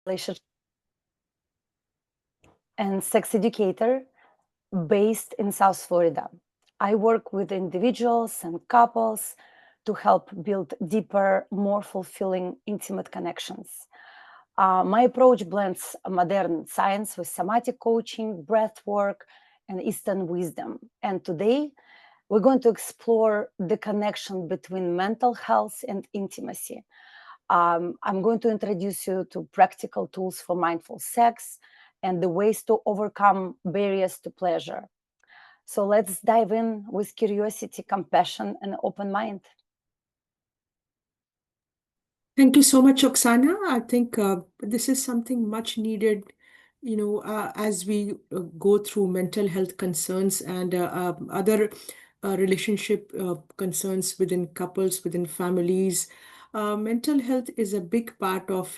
relationship and sex educator based in South Florida. I work with individuals and couples to help build deeper, more fulfilling, intimate connections. My approach blends modern science with somatic coaching, breath work, and Eastern wisdom. And today, we're going to explore the connection between mental health and intimacy. I'm going to introduce you to practical tools for mindful sex and the ways to overcome barriers to pleasure. So let's dive in with curiosity, compassion, and open mind. Thank you so much, Oksana. I think this is something much needed, as we go through mental health concerns and other relationship concerns within couples, within families. Mental health is a big part of,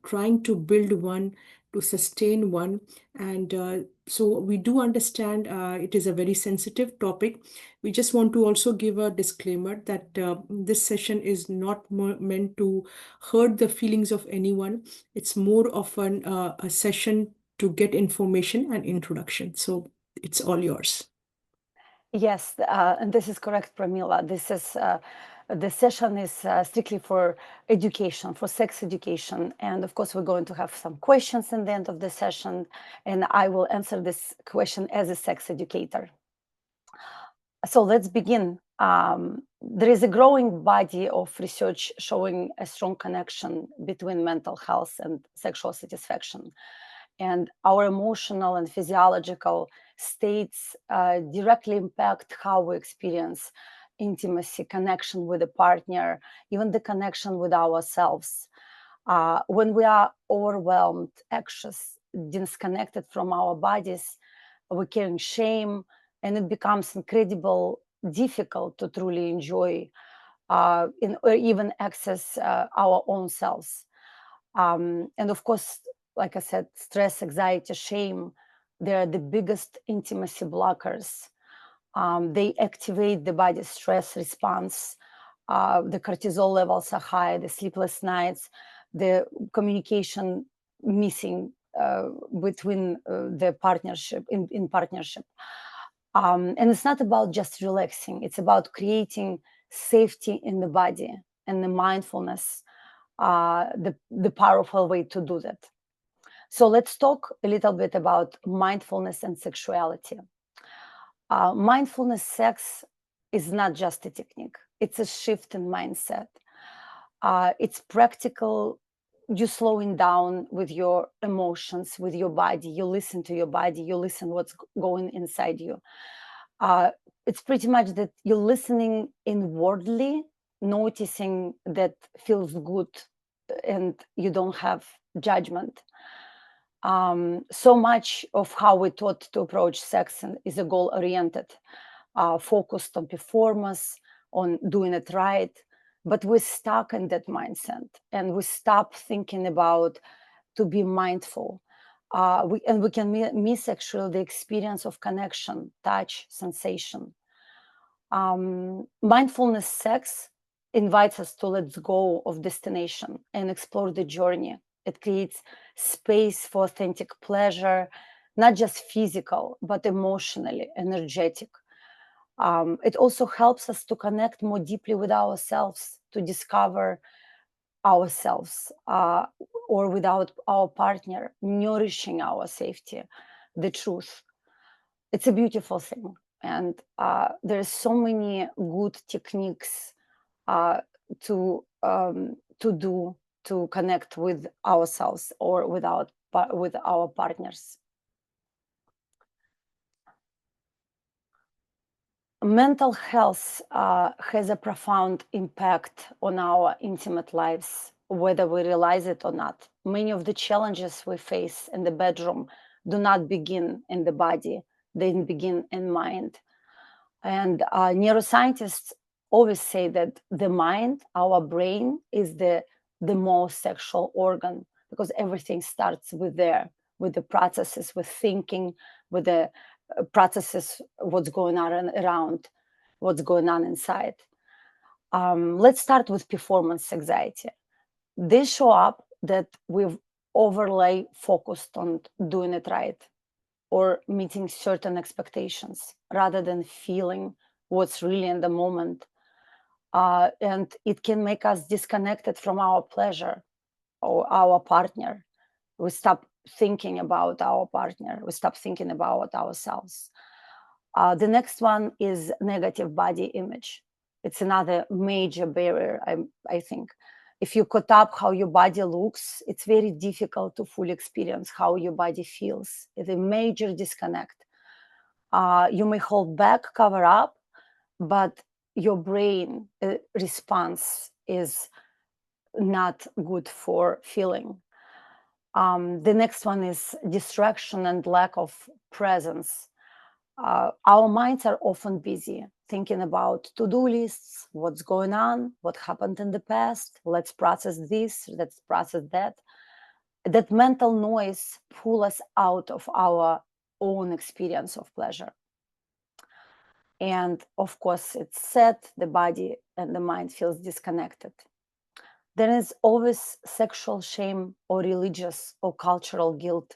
trying to build one, to sustain one. And so we do understand it is a very sensitive topic. We just want to also give a disclaimer that this session is not meant to hurt the feelings of anyone. It's more of a session to get information and introduction. So it's all yours. Yes, and this is correct, Pramila. The session is strictly for education, for sex education. And of course, we're going to have some questions in the end of the session, and I will answer this question as a sex educator. So let's begin. There is a growing body of research showing a strong connection between mental health and sexual satisfaction. And our emotional and physiological states directly impact how we experience intimacy, connection with a partner, even the connection with ourselves. When we are overwhelmed, anxious, disconnected from our bodies, we're carrying shame, and it becomes incredible difficult to truly enjoy or even access our own selves. And of course, like I said, stress, anxiety, shame, they're the biggest intimacy blockers. They activate the body's stress response. The cortisol levels are high, the sleepless nights, the communication missing between the partnership in partnership. And it's not about just relaxing, it's about creating safety in the body and the mindfulness, the powerful way to do that. So let's talk a little bit about mindfulness and sexuality. Mindfulness sex is not just a technique, it's a shift in mindset. It's practical. You slowing down with your emotions, with your body. You listen to your body. You listen what's going inside you. Uh, it's pretty much that you're listening inwardly, noticing that feels good, and you don't have judgment. So much of how we taught to approach sex is a goal oriented, focused on performance, on doing it right. But we're stuck in that mindset and we stop thinking about to be mindful. We can miss actually the experience of connection, touch, sensation. Mindfulness sex invites us to let go of destination and explore the journey. It creates space for authentic pleasure, not just physical, but emotionally, energetic. It also helps us to connect more deeply with ourselves, to discover ourselves or without our partner, nourishing our safety, the truth. It's a beautiful thing. And there's so many good techniques uh, to do to connect with ourselves or with our partners. Mental health has a profound impact on our intimate lives, whether we realize it or not. Many of the challenges we face in the bedroom do not begin in the body, they begin in mind. And neuroscientists always say that the mind, our brain, is the most sexual organ because everything starts with there, with the processes, with thinking, with the processes, what's going on around, what's going on inside. Let's start with performance anxiety. They show up that overly focused on doing it right or meeting certain expectations rather than feeling what's really in the moment. And it can make us disconnected from our pleasure or our partner. We stop thinking about our partner, we stop thinking about ourselves. The next one is negative body image. It's another major barrier, I think. If you cut up how your body looks, it's very difficult to fully experience how your body feels. It's a major disconnect. You may hold back, cover up, but your brain response is not good for feeling. The next one is distraction and lack of presence. Our minds are often busy thinking about to-do lists, what's going on, what happened in the past, let's process this, let's process that. That mental noise pull us out of our own experience of pleasure. And of course, it's sad, the body and the mind feels disconnected. There is always sexual shame or religious or cultural guilt,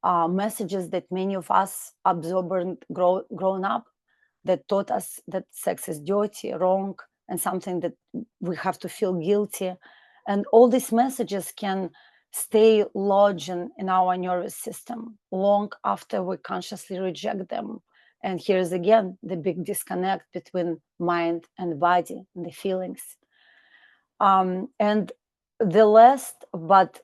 messages that many of us absorbed grown up, that taught us that sex is dirty, wrong, and something that we have to feel guilty. And all these messages can stay lodged in our nervous system long after we consciously reject them. And here's again the big disconnect between mind and body and the feelings. And the last, but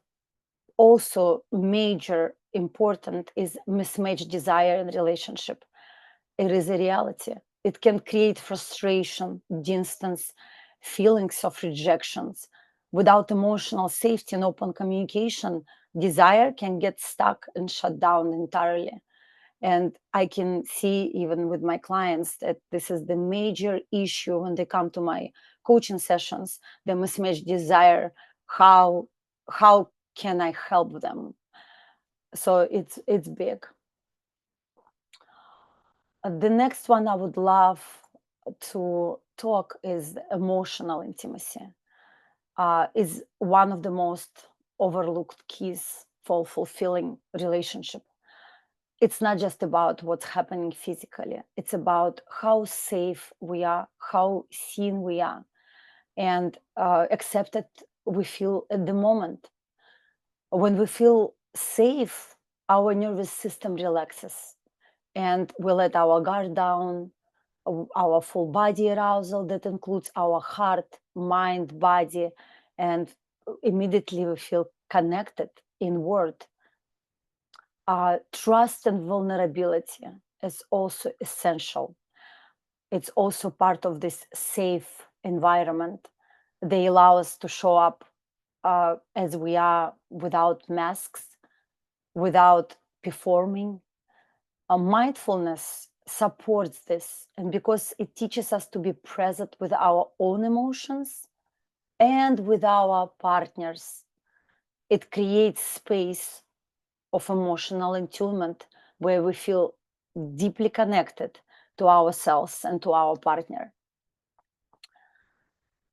also major important, is mismatched desire in relationship. It is a reality. It can create frustration, distance, feelings of rejections. Without emotional safety and open communication, desire can get stuck and shut down entirely. And I can see even with my clients that this is the major issue when they come to my coaching sessions, the mismatched desire. How can I help them? So it's big. The next one I would love to talk is emotional intimacy. Is one of the most overlooked keys for fulfilling relationship. It's not just about what's happening physically. It's about how safe we are, how seen we are, and accepted we feel at the moment. When we feel safe, our nervous system relaxes and we let our guard down, our full body arousal that includes our heart, mind, body, and immediately we feel connected inward. Trust and vulnerability is also essential. It's also part of this safe environment. They allow us to show up as we are without masks, without performing. Mindfulness supports this, and because it teaches us to be present with our own emotions and with our partners, it creates space of emotional attunement where we feel deeply connected to ourselves and to our partner.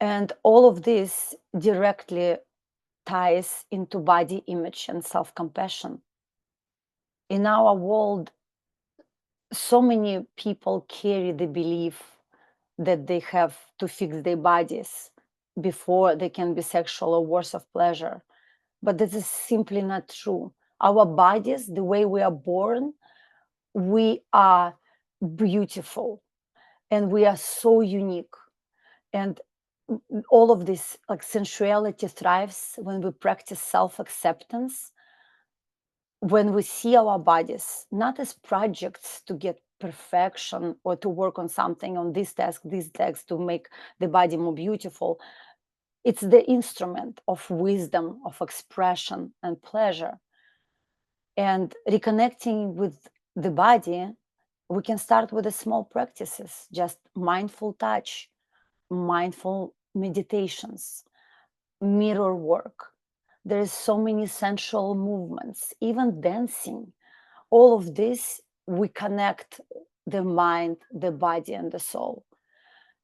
And all of this directly ties into body image and self compassion. In our world, so many people carry the belief that they have to fix their bodies before they can be sexual or worse of pleasure. But this is simply not true. Our bodies, the way we are born, we are beautiful and we are so unique. And all of this, like sensuality, thrives when we practice self-acceptance, when we see our bodies not as projects to get perfection or to work on something, on this task to make the body more beautiful. It's the instrument of wisdom, of expression and pleasure. And reconnecting with the body, we can start with the small practices, just mindful touch, mindful meditations, mirror work. There is so many sensual movements, even dancing. All of this, we connect the mind, the body, and the soul.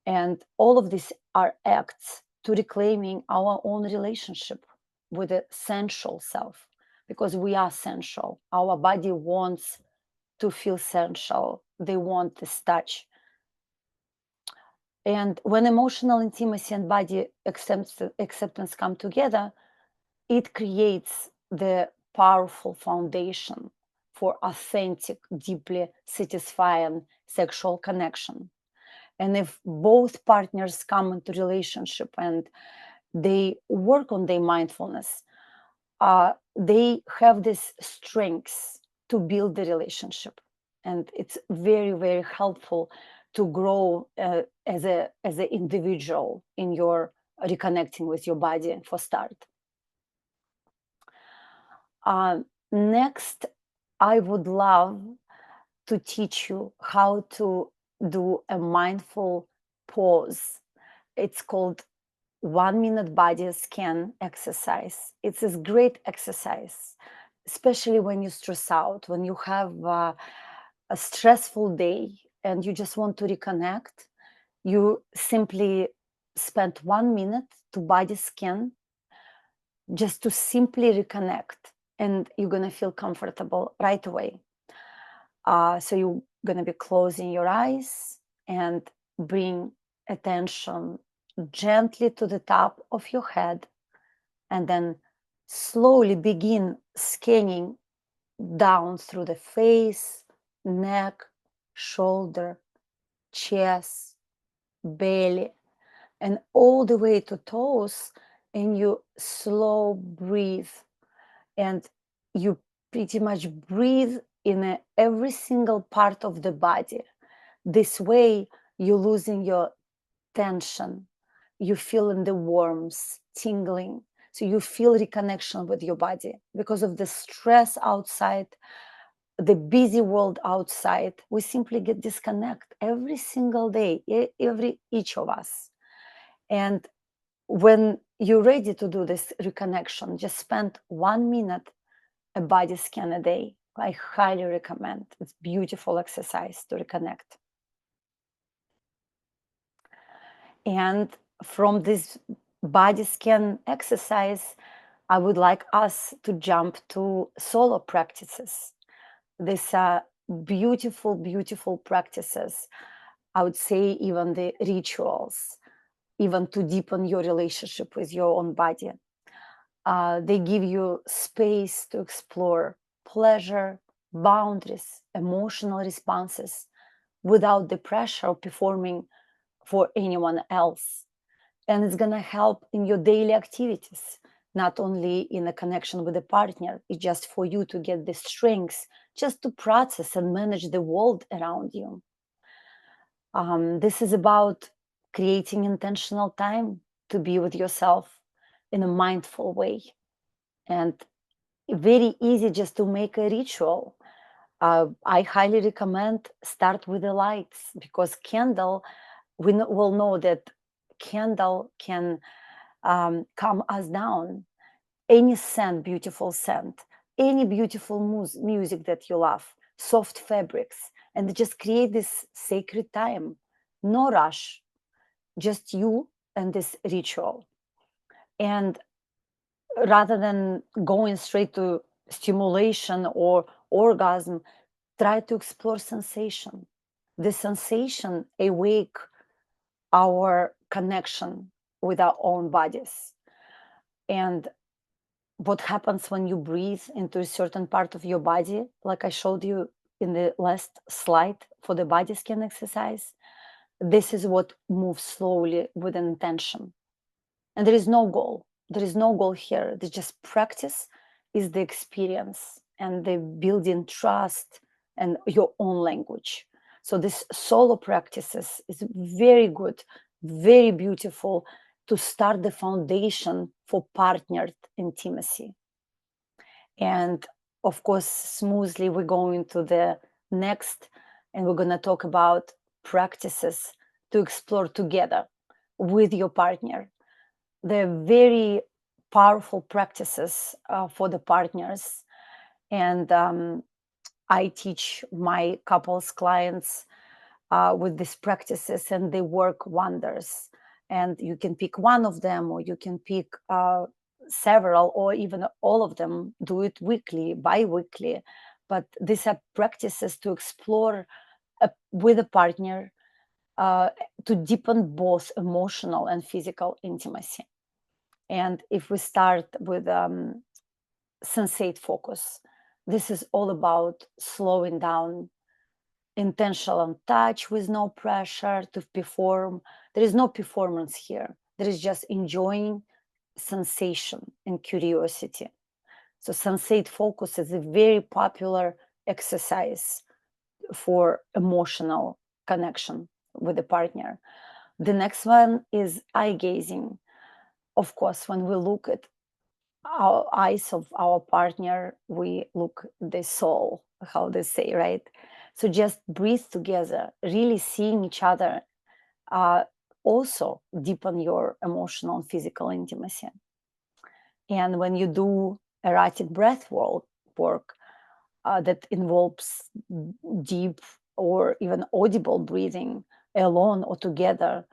And all of these are acts to reclaiming our own relationship with the sensual self. because we are sensual. Our body wants to feel sensual. They want this touch. And when emotional intimacy and body acceptance come together, it creates the powerful foundation for authentic, deeply satisfying sexual connection. And if both partners come into relationship and they work on their mindfulness, they have this strengths to build the relationship, and it's very, very helpful to grow as an individual in your reconnecting with your body for start. Next, I would love to teach you how to do a mindful pause. It's called 1 minute body scan exercise. It's a great exercise, especially when you stress out, when you have a stressful day and you just want to reconnect. You simply spend 1 minute to body scan just to simply reconnect, and you're going to feel comfortable right away. So you're going to be closing your eyes and bring attention gently to the top of your head, and then slowly begin scanning down through the face, neck, shoulder, chest, belly, and all the way to toes. And you slow breathe, and you pretty much breathe in every single part of the body. This way, you're losing your tension. You feel in the warmth, tingling. So you feel reconnection with your body because of the stress outside, the busy world outside. We simply get disconnect every single day, each of us. And when you're ready to do this reconnection, just spend 1 minute a body scan a day. I highly recommend. It's beautiful exercise to reconnect. And from this body scan exercise, I would like us to jump to solo practices. These are beautiful, beautiful practices. I would say even the rituals, even to deepen your relationship with your own body. They give you space to explore pleasure, boundaries, emotional responses without the pressure of performing for anyone else. And it's going to help in your daily activities, not only in a connection with a partner. It's just for you to get the strengths just to process and manage the world around you. This is about creating intentional time to be with yourself in a mindful way, and very easy just to make a ritual. I highly recommend start with the lights, because candle, we will know that candle can calm us down. Any scent, beautiful scent, any beautiful music that you love, soft fabrics, and just create this sacred time. No rush, just you and this ritual. And rather than going straight to stimulation or orgasm, try to explore sensation. The sensation awake our connection with our own bodies. And what happens when you breathe into a certain part of your body, like I showed you in the last slide for the body scan exercise, this is what moves slowly with an intention. And there is no goal. There is no goal here. There's just practice is the experience and the building trust and your own language. So this solo practices is very good, very beautiful to start the foundation for partnered intimacy. And of course, smoothly we're going to the next, and we're going to talk about practices to explore together with your partner. They're very powerful practices for the partners. And I teach my couples clients with these practices, and they work wonders. And you can pick one of them, or you can pick several or even all of them do it weekly, bi-weekly, but these are practices to explore with a partner to deepen both emotional and physical intimacy. And if we start with sensate focus, this is all about slowing down, intentional touch with no pressure to perform. There is no performance here. There is just enjoying sensation and curiosity. So sensate focus is a very popular exercise for emotional connection with the partner. The next one is eye gazing. Of course, when we look at our eyes of our partner, we look the soul, how they say, right? So just breathe together, really seeing each other, also deepen your emotional and physical intimacy. And when you do erratic breath work that involves deep or even audible breathing alone or together,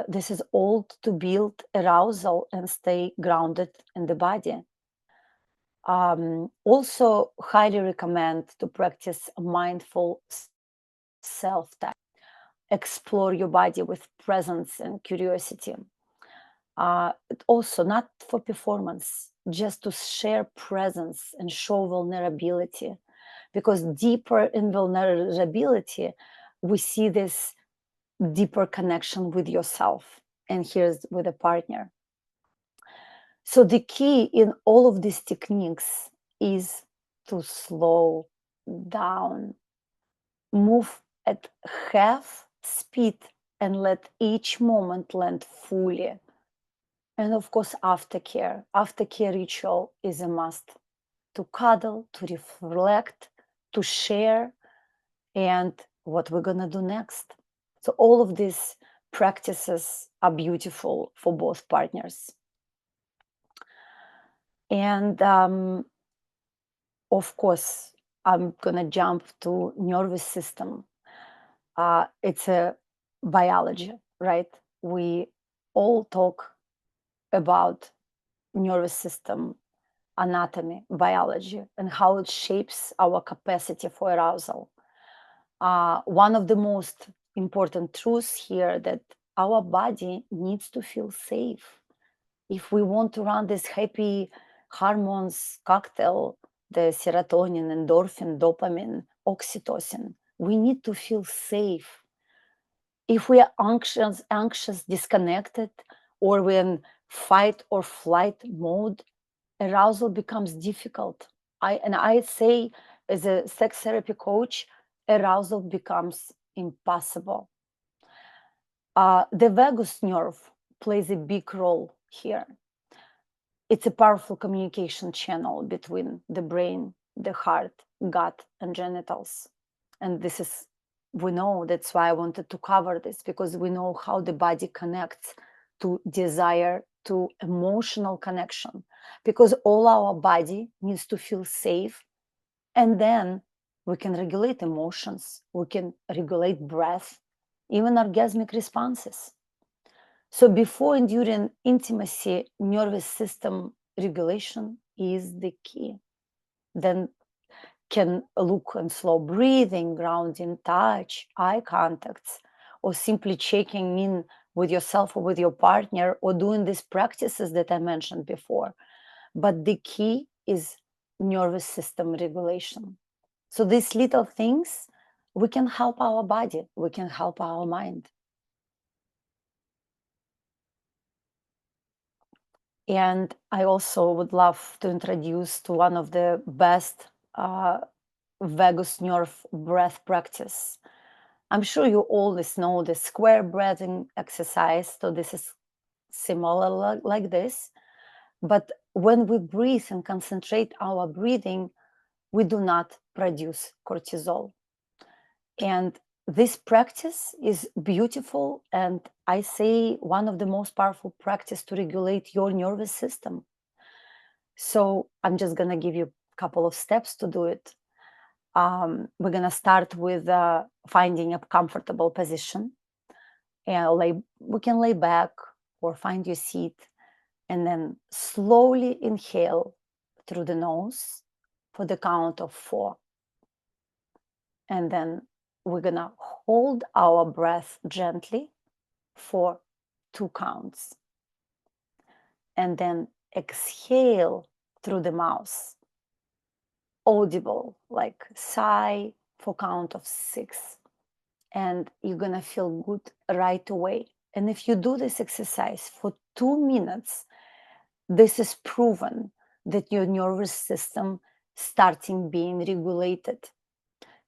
this is all to build arousal and stay grounded in the body. Also, highly recommend to practice mindful self-touch. Explore your body with presence and curiosity. Also, not for performance, just to share presence and show vulnerability. Because deeper in vulnerability, we see this deeper connection with yourself, and here's with a partner. So the key in all of these techniques is to slow down, move at half speed, and let each moment land fully. And of course, aftercare. Aftercare ritual is a must, to cuddle, to reflect, to share, and what we're gonna do next. So all of these practices are beautiful for both partners. And of course, I'm gonna jump to nervous system. It's a biology, right? We all talk about nervous system, anatomy, biology, and how it shapes our capacity for arousal. One of the most important truths here that our body needs to feel safe. If we want to run this happy hormones cocktail, the serotonin, endorphin, dopamine, oxytocin, we need to feel safe. If we are anxious, disconnected, or we're in fight or flight mode, arousal becomes difficult. I say, as a sex therapy coach, arousal becomes impossible. The vagus nerve plays a big role here. It's a powerful communication channel between the brain, the heart, gut, and genitals. And this is, we know, that's why I wanted to cover this, because we know how the body connects to desire, to emotional connection, because all our body needs to feel safe. And then we can regulate emotions, we can regulate breath, even orgasmic responses. So before and during intimacy, nervous system regulation is the key. Then can look and slow breathing, grounding touch, eye contacts, or simply checking in with yourself or with your partner, or doing these practices that I mentioned before. But the key is nervous system regulation. So these little things, we can help our body, we can help our mind. And I also would love to introduce to one of the best vagus nerve breath practice. I'm sure you always know the square breathing exercise. So this is similar like this. But when we breathe and concentrate our breathing, we do not produce cortisol. And this practice is beautiful, and I say one of the most powerful practice to regulate your nervous system. So I'm just gonna give you a couple of steps to do it. We're gonna start with finding a comfortable position, and we can lay back or find your seat, And then slowly inhale through the nose for the count of 4. And then we're gonna hold our breath gently for 2 counts. And then exhale through the mouth, audible, like sigh for count of 6. And you're gonna feel good right away. And if you do this exercise for 2 minutes, this is proven that your nervous system starting being regulated,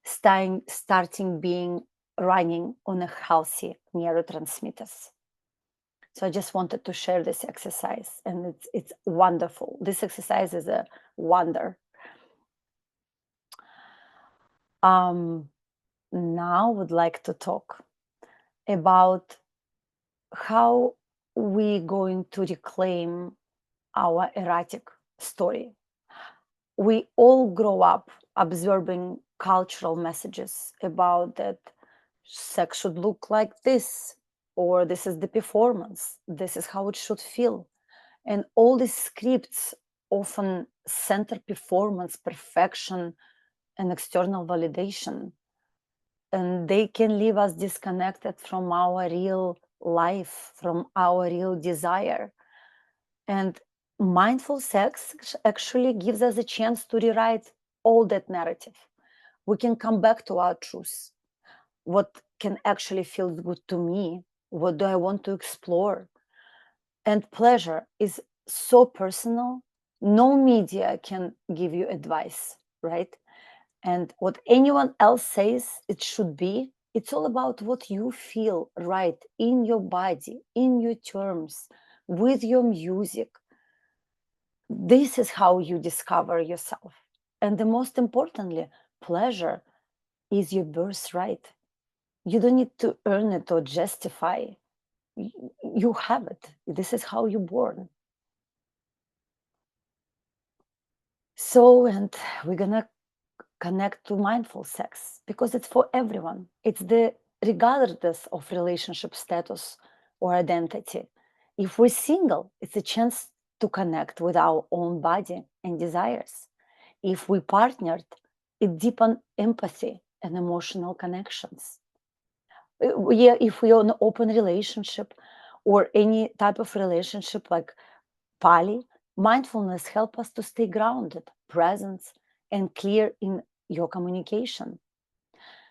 starting being running on a healthy neurotransmitters. So I just wanted to share this exercise, and it's wonderful. This exercise is a wonder. Um, Now would like to talk about how we going to reclaim our erratic story. We all grow up absorbing cultural messages about that sex should look like this, or this is the performance, this is how it should feel. And all these scripts often center performance, perfection, and external validation. And they can leave us disconnected from our real life, from our real desire. And mindful sex actually gives us a chance to rewrite all that narrative. We can come back to our truth. What can actually feel good to me? What do I want to explore? And pleasure is so personal. No media can give you advice, right? And what anyone else says it should be, it's all about what you feel right in your body, in your terms, with your music. This is how you discover yourself. And the most importantly, pleasure is your birthright. You don't need to earn it or justify. You have it. This is how you're born. So, and we're gonna connect to mindful sex because it's for everyone. It's the regardless of relationship status or identity. If we're single, it's a chance to connect with our own body and desires. If we partnered, it deepens empathy and emotional connections. Yeah, if we're in an open relationship or any type of relationship like Pali, mindfulness help us to stay grounded, present, and clear in your communication.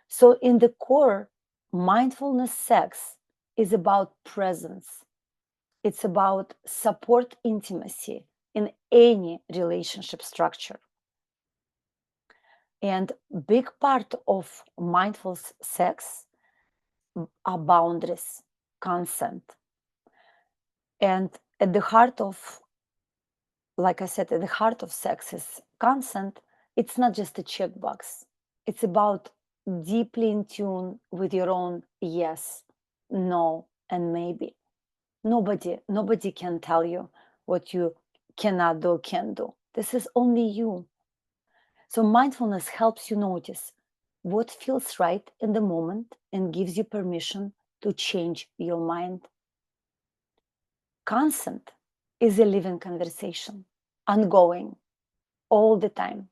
So, in the core, mindfulness sex is about presence. It's about support intimacy in any relationship structure. And big part of mindful sex are boundaries, consent. And at the heart of, like I said, at the heart of sex is consent. It's not just a checkbox. It's about deeply in tune with your own yes, no, and maybe. Nobody can tell you what you cannot do, can do. This is only you. So mindfulness helps you notice what feels right in the moment and gives you permission to change your mind. Consent is a living conversation, ongoing, all the time,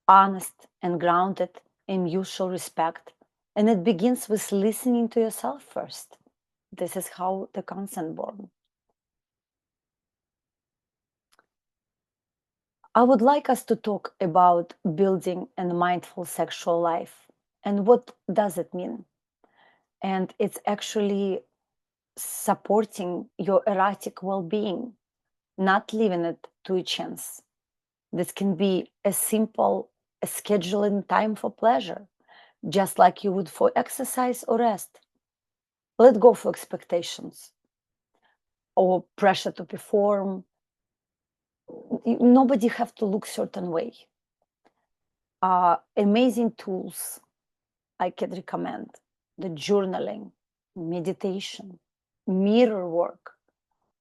honest and grounded in mutual respect. And it begins with listening to yourself first. This is how the consent born. I would like us to talk about building a mindful sexual life and what does it mean. And it's actually supporting your erotic well-being, not leaving it to a chance. This can be as simple as scheduling time for pleasure, just like you would for exercise or rest. Let go for expectations or pressure to perform. Nobody have to look certain way. Amazing tools I can recommend: the journaling, meditation, mirror work,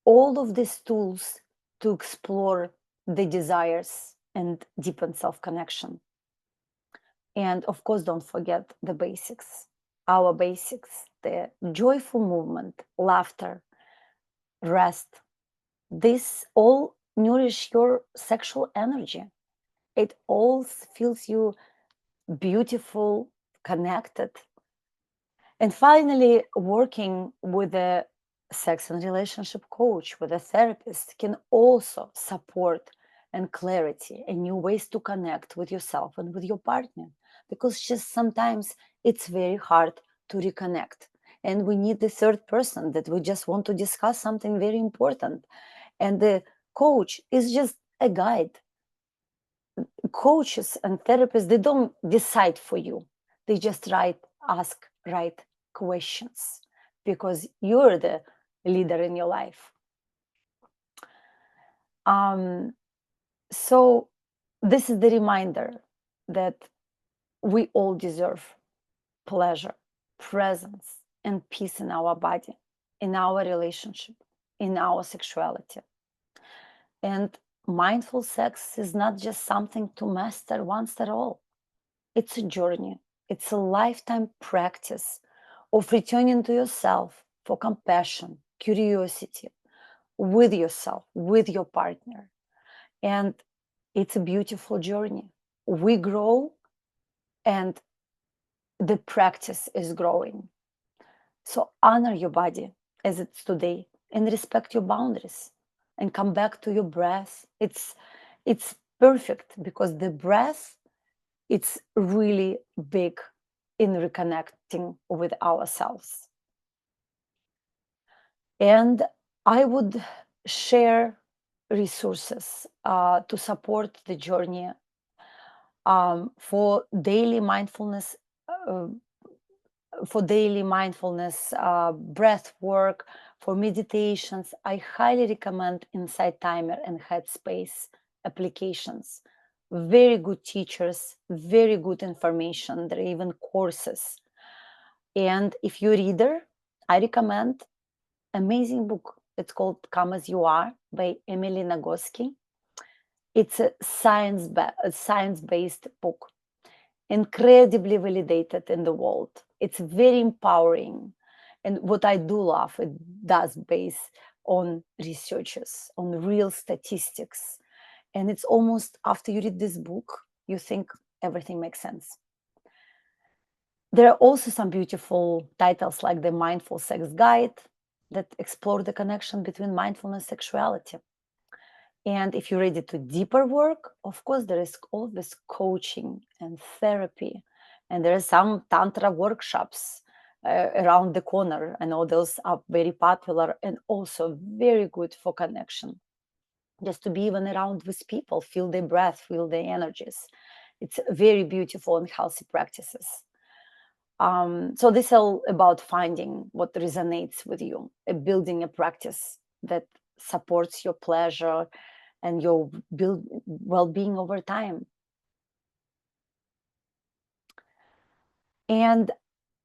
all of these tools to explore the desires and deepen self connection. And of course, don't forget the basics, our basics, the joyful movement, laughter, rest, this all nourish your sexual energy. It all feels you beautiful, connected. And finally, working with a sex and relationship coach, with a therapist, can also support and clarity and new ways to connect with yourself and with your partner. Because just sometimes it's very hard to reconnect. And we need the third person that we just want to discuss something very important. And the coach is just a guide. Coaches and therapists, they don't decide for you. They just ask right questions because you're the leader in your life. um, so this is the reminder that we all deserve pleasure, presence, and peace in our body, in our relationship, in our sexuality. And mindful sex is not just something to master once at all. It's a journey, it's a lifetime practice of returning to yourself for compassion, curiosity, with yourself, with your partner. And it's a beautiful journey. We grow and the practice is growing. So honor your body as it's today and respect your boundaries and come back to your breath. It's perfect because the breath, it's really big in reconnecting with ourselves. And I would share resources to support the journey for daily mindfulness, uh, breath work, for meditations. I highly recommend Insight Timer and Headspace applications. Very good teachers, very good information. There are even courses. And if you're a reader, I recommend amazing book. It's called Come As You Are by Emily Nagoski. It's a science-based book, incredibly validated in the world. It's very empowering. And what I do love, it does base on researches, on real statistics. And it's almost after you read this book, you think everything makes sense. There are also some beautiful titles like The Mindful Sex Guide that explore the connection between mindfulness and sexuality. And if you're ready to deeper work, of course, there is always coaching and therapy. And there are some Tantra workshops around the corner. I know those are very popular and also very good for connection. Just to be even around with people, feel their breath, feel their energies. It's very beautiful and healthy practices. So this is all about finding what resonates with you, building a practice that supports your pleasure and your well-being over time. And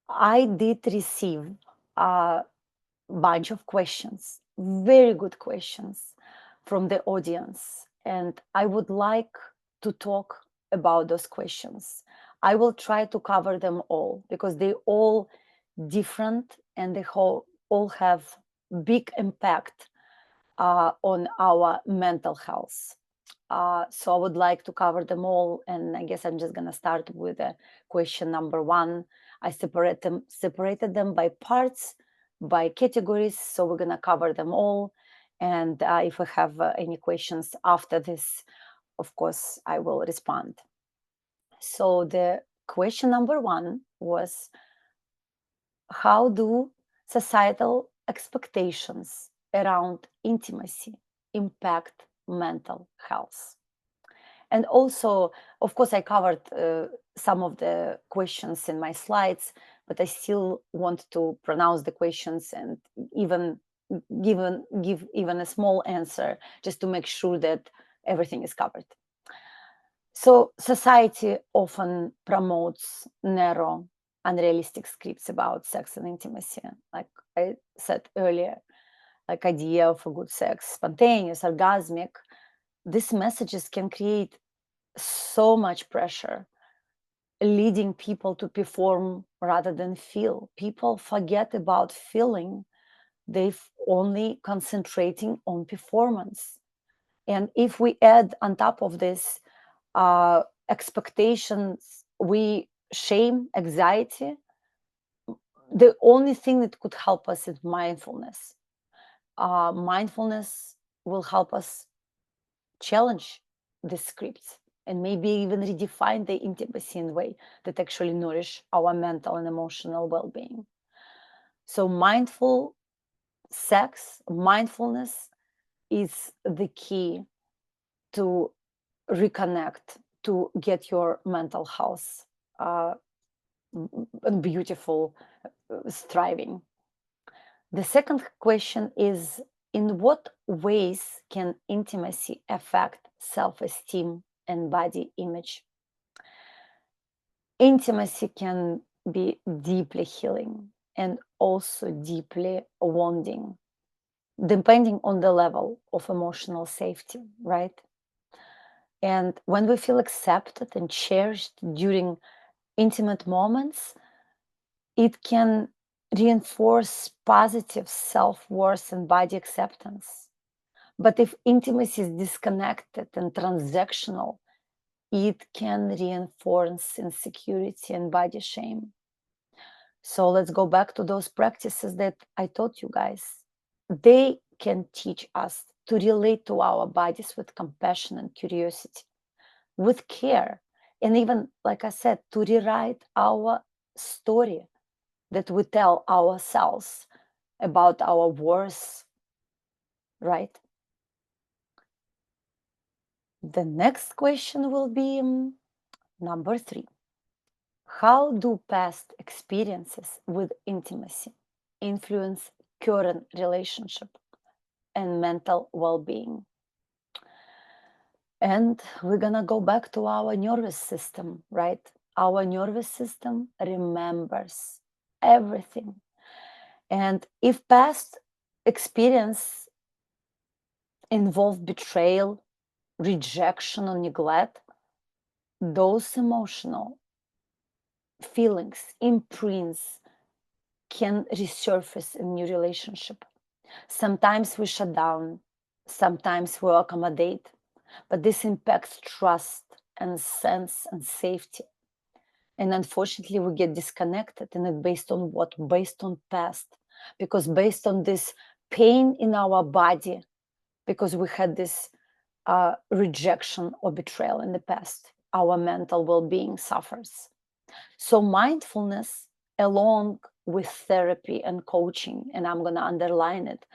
I did receive a bunch of questions, very good questions from the audience. And I would like to talk about those questions. I will try to cover them all because they all different and they all have big impact on our mental health. So I would like to cover them all, and I guess I'm just going to start with question number one. I separated them by parts, by categories, so we're going to cover them all. And if we have any questions after this, of course, I will respond. So the question number one was, how do societal expectations around intimacy impact mental health? And also, of course, I covered some of the questions in my slides, but I still want to pronounce the questions and even give even a small answer just to make sure that everything is covered. So society often promotes narrow, unrealistic scripts about sex and intimacy, like I said earlier, like idea of a good sex, spontaneous, orgasmic. These messages can create so much pressure, leading people to perform rather than feel. People forget about feeling. They only concentrating on performance. And if we add on top of this expectations, we shame, anxiety, the only thing that could help us is mindfulness. Mindfulness will help us challenge the scripts and maybe even redefine the intimacy in a way that actually nourish our mental and emotional well-being. So mindful sex, mindfulness is the key to reconnect, to get your mental health beautiful, thriving. The second question is, in what ways can intimacy affect self-esteem and body image? Intimacy can be deeply healing and also deeply wounding, depending on the level of emotional safety, right? And when we feel accepted and cherished during intimate moments, it can reinforce positive self-worth and body acceptance. But if intimacy is disconnected and transactional, it can reinforce insecurity and body shame. So let's go back to those practices that I taught you guys. They can teach us to relate to our bodies with compassion and curiosity, with care, and even, like I said, to rewrite our story that we tell ourselves about our worth, right? The next question will be number 3. How do past experiences with intimacy influence current relationship and mental well-being? And we're gonna go back to our nervous system, right? Our nervous system remembers everything. And if past experience involve betrayal, rejection, or neglect, those emotional feelings, imprints can resurface in new relationship. Sometimes we shut down, sometimes we accommodate, but this impacts trust and sense and safety. And unfortunately, we get disconnected, and it based on what? Based on past, because based on this pain in our body, because we had this rejection or betrayal in the past, our mental well-being suffers. So mindfulness, along with therapy and coaching, and I'm going to underline it,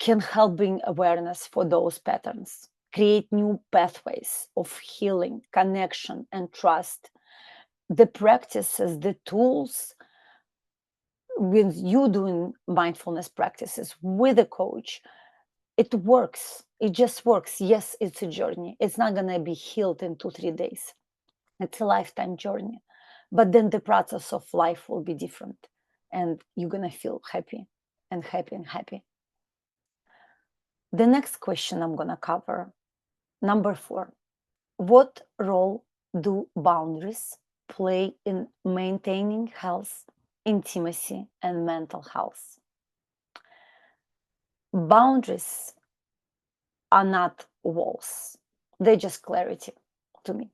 can help bring awareness for those patterns, create new pathways of healing, connection, and trust. The practices, the tools, when you doing mindfulness practices with a coach, it works. It just works. Yes, it's a journey. It's not going to be healed in 2-3 days. It's a lifetime journey. But then the process of life will be different. And you're going to feel happy and happy and happy. The next question I'm going to cover, number 4. What role do boundaries play in maintaining health, intimacy, and mental health? Boundaries are not walls, they're just clarity to me.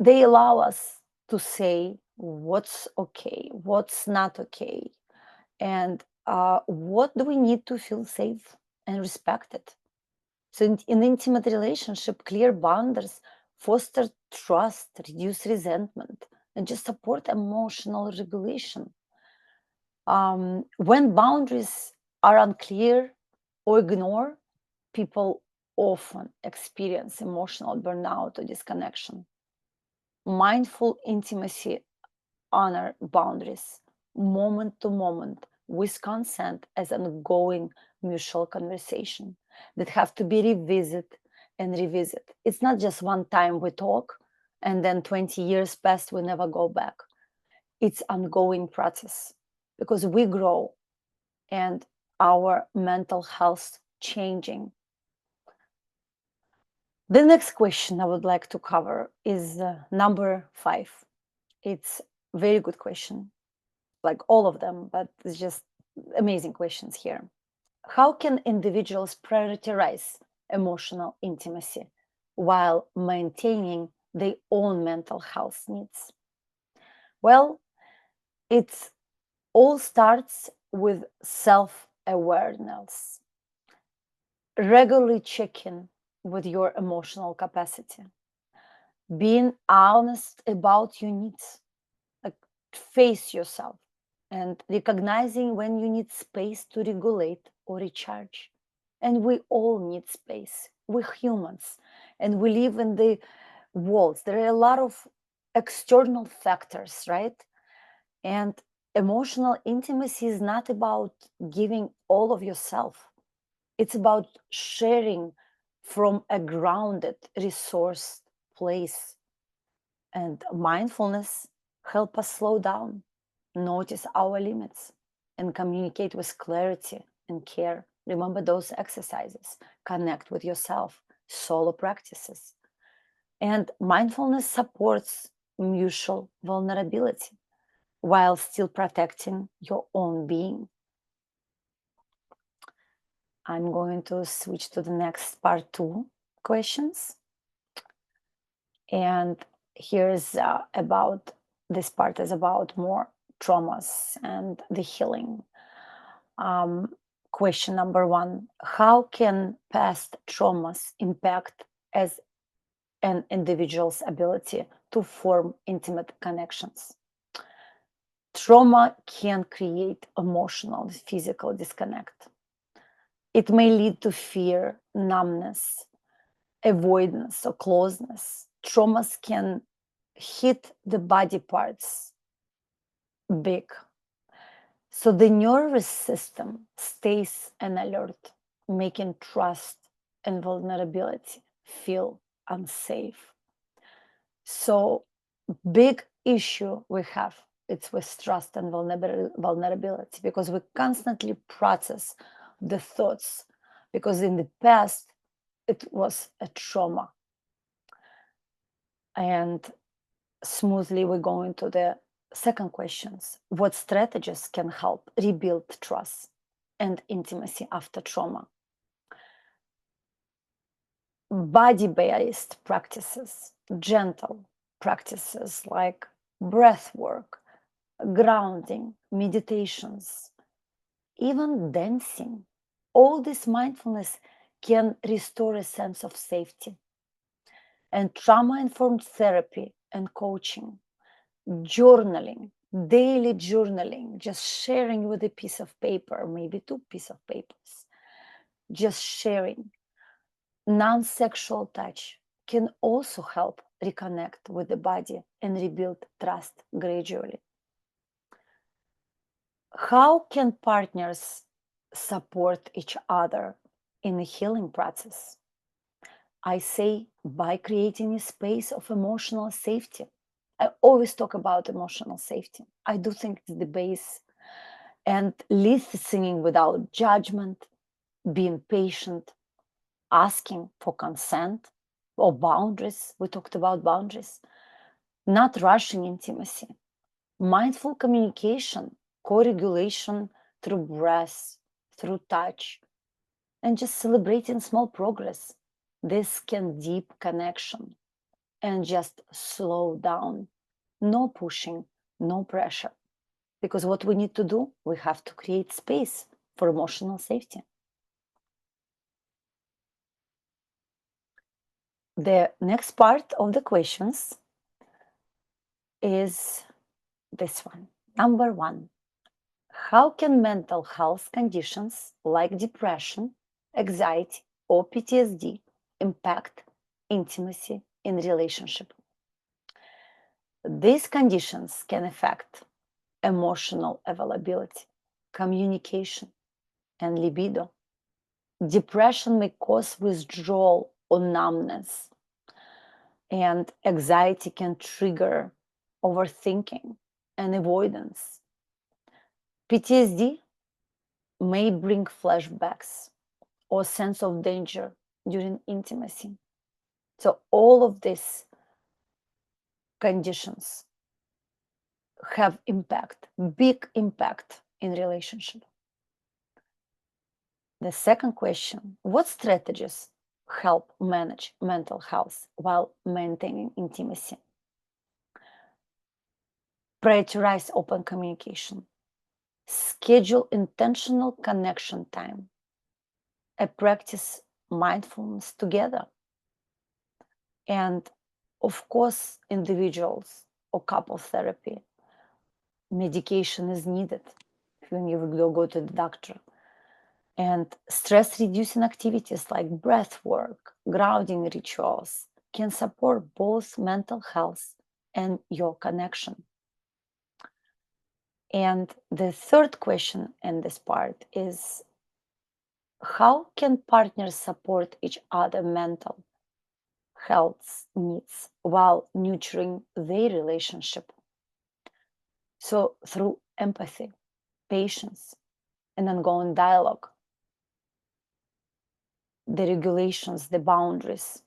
They allow us to say what's okay, what's not okay, and what do we need to feel safe and respected. So, in intimate relationship, clear boundaries foster trust, reduce resentment, and just support emotional regulation. When boundaries are unclear or ignored, people often experience emotional burnout or disconnection. Mindful intimacy honor boundaries moment to moment with consent as an ongoing mutual conversation that have to be revisited and revisit. It's not just one time we talk and then 20 years pass, we never go back. It's ongoing process because we grow and our mental health changing. The next question I would like to cover is number 5. It's a very good question, like all of them, but it's just Amazing questions here. How can individuals prioritize emotional intimacy while maintaining their own mental health needs? Well, it all starts with self awareness. Regularly checking with your emotional capacity, being honest about your needs, like face yourself, and recognizing when you need space to regulate or recharge. And we all need space. We're humans and we live in the worlds. There are a lot of external factors, right? And emotional intimacy is not about giving all of yourself, it's about sharing from a grounded, resourced place. And mindfulness help us slow down, notice our limits, and communicate with clarity and care. Remember those exercises. Connect with yourself, solo practices. And mindfulness supports mutual vulnerability while still protecting your own being. I'm going to switch to the next part two questions. And here's about this part is about more traumas and the healing. Um, Question number one: how can past traumas impact as an individual's ability to form intimate connections? Trauma can create emotional, physical disconnect. It may lead to fear, numbness, avoidance, or closeness. Traumas can hit the body parts big. So the nervous system stays on alert, making trust and vulnerability feel unsafe. So big issue we have it's with trust and vulnerability because we constantly process the thoughts because in the past it was a trauma. And smoothly we go into the second questions. What strategies can help rebuild trust and intimacy after trauma? Body-based practices, gentle practices like breath work, grounding, meditations, even dancing. All this mindfulness can restore a sense of safety. And trauma-informed therapy and coaching, journaling, daily journaling, just sharing with a piece of paper, maybe two pieces of papers, just sharing. Non-sexual touch can also help reconnect with the body and rebuild trust gradually. How can partners support each other in the healing process? I say by creating a space of emotional safety. I always talk about emotional safety. I do think it's the base. And listening without judgment, being patient, asking for consent or boundaries. We talked about boundaries, not rushing intimacy, mindful communication, co regulation through breath, through touch, and just celebrating small progress. This can deep connection and just slow down. No pushing, no pressure. Because what we need to do, we have to create space for emotional safety. The next part of the questions is this one. Number one: how can mental health conditions like depression, anxiety, or PTSD impact intimacy in relationship? These conditions can affect emotional availability, communication, and libido. Depression may cause withdrawal or numbness, and anxiety can trigger overthinking and avoidance. PTSD may bring flashbacks or sense of danger during intimacy. So all of these conditions have impact, big impact in relationship. The second question, what strategies help manage mental health while maintaining intimacy? Prioritize open communication. Schedule intentional connection time. And practice mindfulness together. And of course, individuals or couple therapy, medication is needed when you go to the doctor. And stress reducing activities like breath work, grounding rituals can support both mental health and your connection. And the third question in this part is, how can partners support each other mental health needs while nurturing their relationship? So through empathy, patience, and ongoing dialogue, the regulations, the boundaries,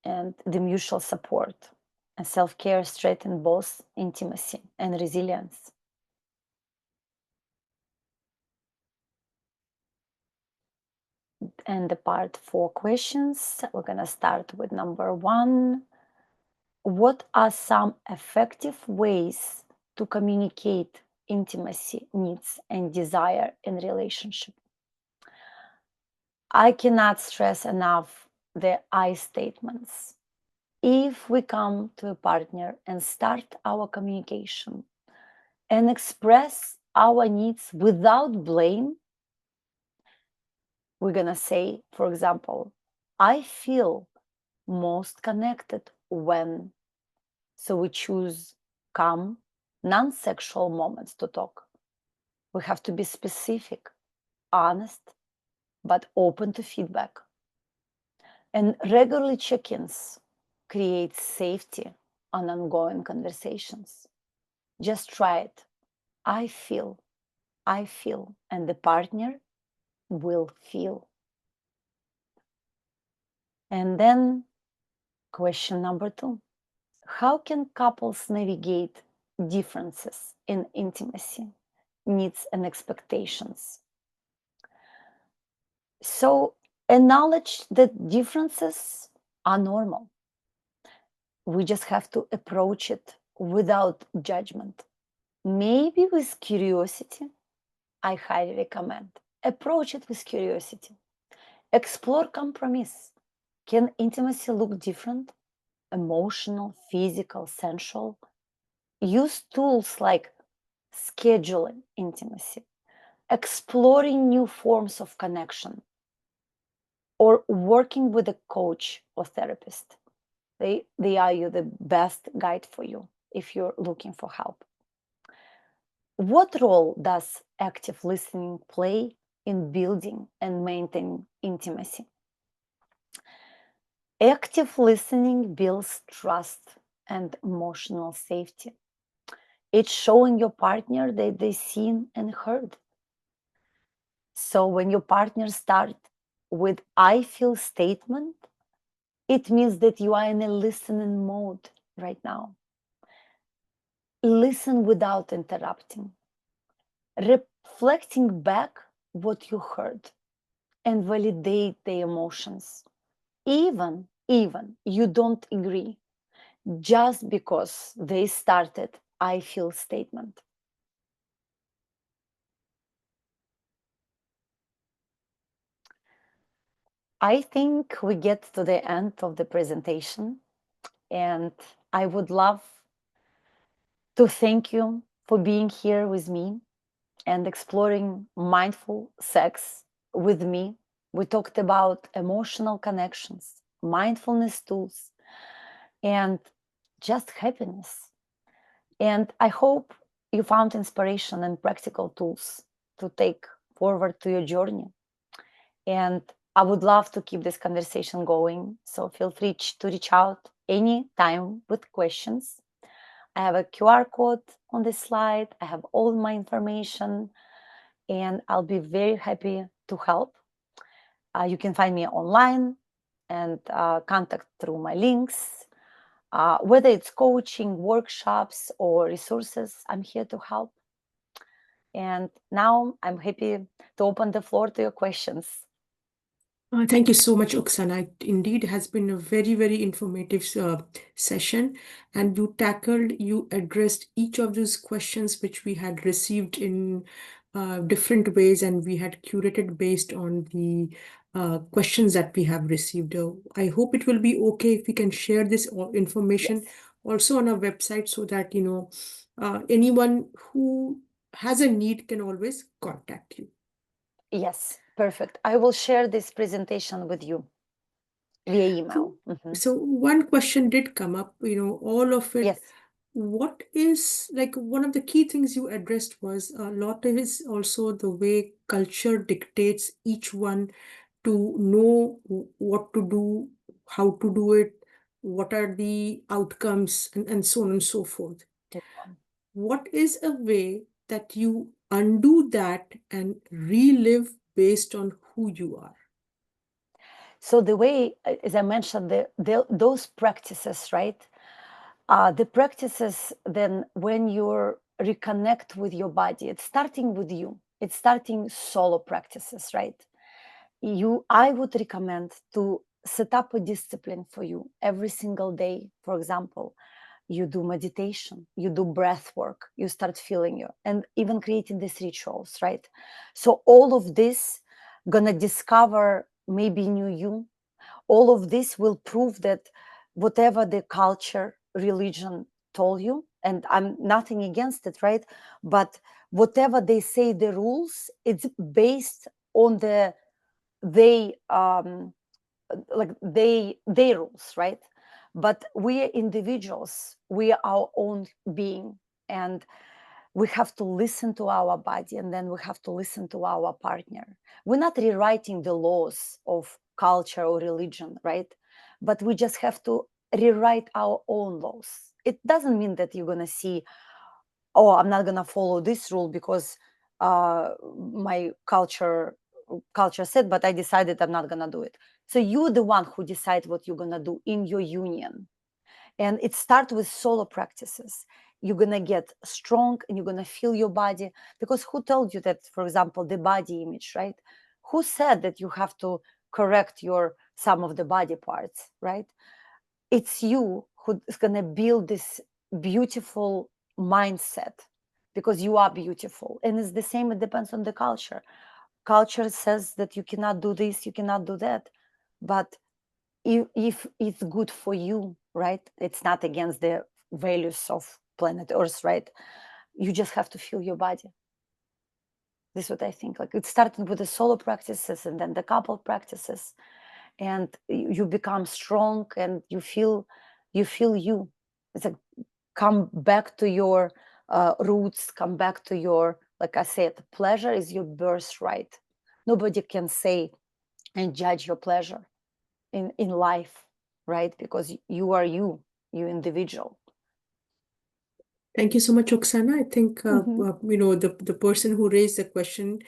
and the mutual support and self-care strengthen both intimacy and resilience. And the part 4 questions, we're going to start with number 1. What are some effective ways to communicate intimacy, needs, and desire in relationship? I cannot stress enough the I statements. If we come to a partner and start our communication and express our needs without blame, we're going to say, for example, I feel most connected when. So we choose calm, non sexual moments to talk. We have to be specific, honest, but open to feedback. And regularly check ins create safety on ongoing conversations. Just try it. I feel, I feel, and the partner will feel. And then question number 2, how can couples navigate differences in intimacy, needs, and expectations? So, acknowledge that differences are normal. We just have to approach it without judgment. Maybe with curiosity, I highly recommend. Approach it with curiosity. Explore compromise. Can intimacy look different? Emotional, physical, sensual? Use tools like scheduling intimacy, exploring new forms of connection, or working with a coach or therapist. They are you the best guide for you if you're looking for help. What role does active listening play in building and maintaining intimacy? Active listening builds trust and emotional safety. It's showing your partner that they're seen and heard. So when your partner starts with I feel statement, it means that you are in a listening mode right now. Listen without interrupting, reflecting back what you heard, and validate the emotions. Even you don't agree, just because they started I feel statement. I think we get to the end of the presentation, and I would love to thank you for being here with me and exploring mindful sex with me. We talked about emotional connections, mindfulness tools, and just happiness. And I hope you found inspiration and practical tools to take forward to your journey. And I would love to keep this conversation going. So feel free to reach out anytime with questions. I have a QR code on this slide. I have all my information, and I'll be very happy to help. You can find me online and contact through my links. Whether it's coaching, workshops, or resources, I'm here to help. And now I'm happy to open the floor to your questions. Thank you so much, Oksana. It indeed has been a very, very informative session, and you addressed each of those questions which we had received in different ways, and we had curated based on the questions that we have received. I hope it will be okay if we can share this information Yes. also on our website so that, anyone who has a need can always contact you. Yes, perfect. I will share this presentation with you via So, email. so one question did come up, all of it. Yes. What is like one of the key things you addressed was a lot of is also the way culture dictates each one to know what to do, how to do it, what are the outcomes, and so on and so forth. What is a way that you undo that and relive based on who you are? So the way, as I mentioned, those practices, right? The practices then when you reconnect with your body, it's starting with you. It's starting solo practices, right? I would recommend to set up a discipline for you every single day. For example, you do meditation, you do breath work, you start feeling you, and even creating these rituals, right? So all of this gonna discover maybe new you. All of this will prove that whatever the culture, religion told you, and I'm nothing against it, right? But whatever they say the rules, it's based on they they rules, right? But we are individuals, we are our own being, and we have to listen to our body, and then we have to listen to our partner. We're not rewriting the laws of culture or religion, right? But we just have to rewrite our own laws. It doesn't mean that you're going to see, oh, I'm not going to follow this rule because my culture said, but I decided I'm not going to do it. So you're the one who decides what you're going to do in your union. And it starts with solo practices. You're going to get strong and you're going to feel your body. Because who told you that, for example, the body image, right? Who said that you have to correct your some of the body parts, right? It's you who is going to build this beautiful mindset because you are beautiful. And it's the same, it depends on the culture. Culture says that you cannot do this, you cannot do that. But if it's good for you, right? It's not against the values of planet Earth, right? You just have to feel your body. This is what I think. Like it started with the solo practices and then the couple practices, and you become strong and you. It's like come back to your roots, come back to your, like I said, pleasure is your birthright. Nobody can say and judge your pleasure in life, right? Because you are you individual. Thank you so much, Oksana. I think Mhm. the person who raised the question.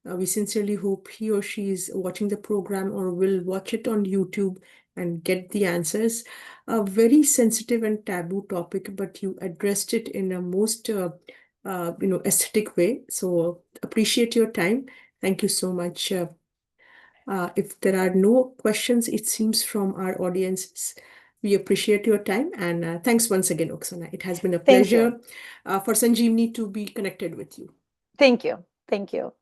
We sincerely hope he or she is watching the program or will watch it on YouTube and get the answers. A very sensitive and taboo topic, but you addressed it in a most aesthetic way. So appreciate your time. Thank you so much. If there are no questions, it seems from our audiences, we appreciate your time and thanks once again, Oksana. It has been a Thank you. pleasure for Sanjeevni to be connected with you. Thank you. Thank you.